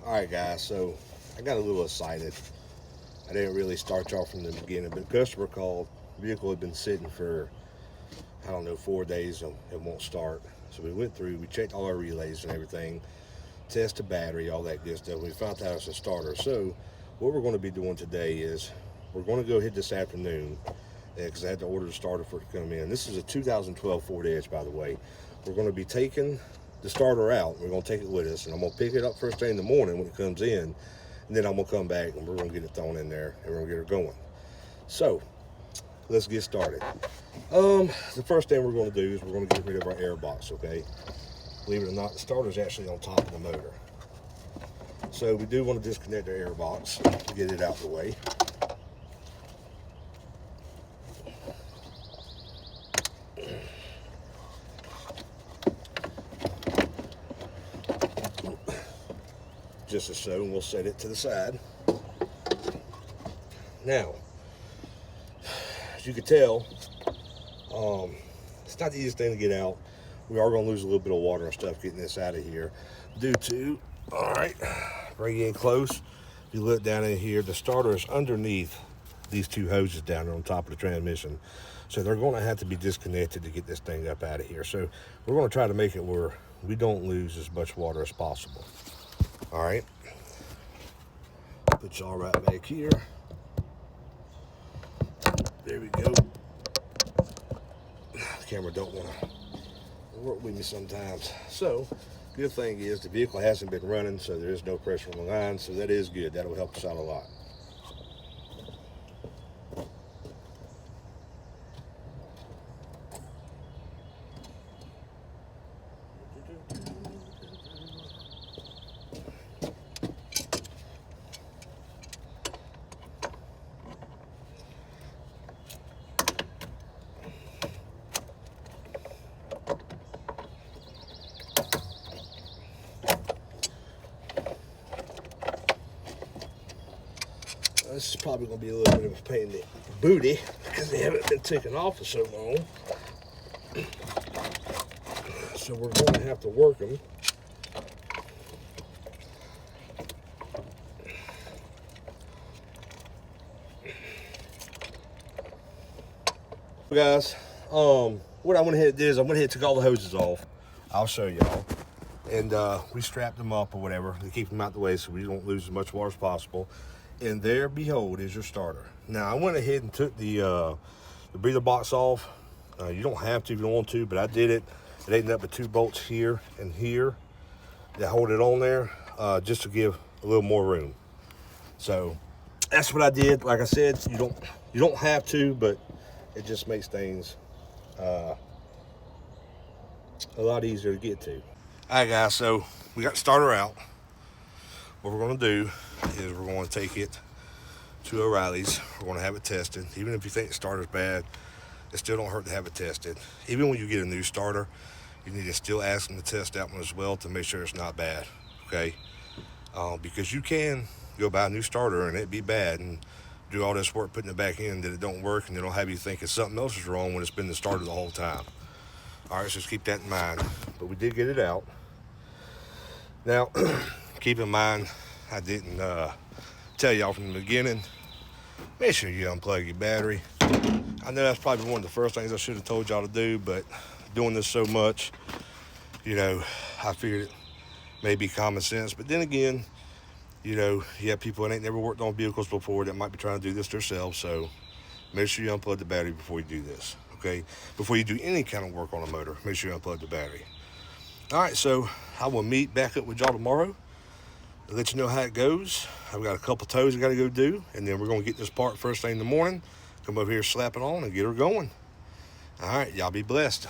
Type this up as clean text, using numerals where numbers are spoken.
All right, guys, so I got a little excited. I didn't really start y'all from the beginning, but the customer called. The vehicle had been sitting for, I don't know, 4 days and it won't start. So we went through, we checked all our relays and everything, test the battery, all that good stuff. We found out it's a starter. So what we're going to be doing today is we're going to go ahead this afternoon because I had to order the starter for it to come in. This is a 2012 Ford Edge, by the way. We're going to be taking the starter out. We're going to take it with us, and I'm going to pick it up first thing in the morning when it comes in, and then I'm going to come back and we're going to get it thrown in there and we're going to get her going. So let's get started. The first thing we're going to do is we're going to get rid of our air box, okay? Believe it or not, the starter is actually on top of the motor. So we do want to disconnect our air box to get it out of the way. Just as so, and we'll set it to the side. Now, as you can tell, it's not the easiest thing to get out. We are going to lose a little bit of water and stuff getting this out of here due to, all right, bring it in close. If you look down in here, the starter is underneath these two hoses down there on top of the transmission. So they're going to have to be disconnected to get this thing up out of here. So we're going to try to make it where we don't lose as much water as possible. All right, put y'all right back here. There we go. The camera don't want to work with me sometimes. So, good thing is the vehicle hasn't been running, so there is no pressure on the line, so that is good. That'll help us out a lot. This is probably going to be a little bit of a pain in the booty because they haven't been taken off for so long. So we're going to have to work them. Guys, what I went ahead and did is I went ahead and took all the hoses off. I'll show y'all. And we strapped them up or whatever to keep them out the way so we don't lose as much water as possible. And there, behold, is your starter. Now, I went ahead and took the breather box off. You don't have to if you don't want to, but I did it. It ended up with two bolts here and here that hold it on there just to give a little more room. So that's what I did. Like I said, you don't have to, but it just makes things a lot easier to get to. All right, guys, so we got the starter out. What we're going to do is we're going to take it to O'Reilly's. We're going to have it tested. Even if you think the starter's bad, it still don't hurt to have it tested. Even when you get a new starter, you need to still ask them to test that one as well to make sure it's not bad, okay? Because you can go buy a new starter and it be bad and do all this work putting it back in that it don't work, and it'll have you thinking something else is wrong when it's been the starter the whole time. All right, so just keep that in mind. But we did get it out. Now, keep in mind, I didn't tell y'all from the beginning, make sure you unplug your battery. I know that's probably one of the first things I should have told y'all to do, but doing this so much, you know, I figured it may be common sense. But then again, you know, you have people that ain't never worked on vehicles before that might be trying to do this themselves. So make sure you unplug the battery before you do this, okay? Before you do any kind of work on a motor, make sure you unplug the battery. All right, so I will meet back up with y'all tomorrow. I'll let you know how it goes. I've got a couple tows I got to go do, and then we're going to get this part first thing in the morning, come over here, slap it on, and get her going. All right, y'all be blessed.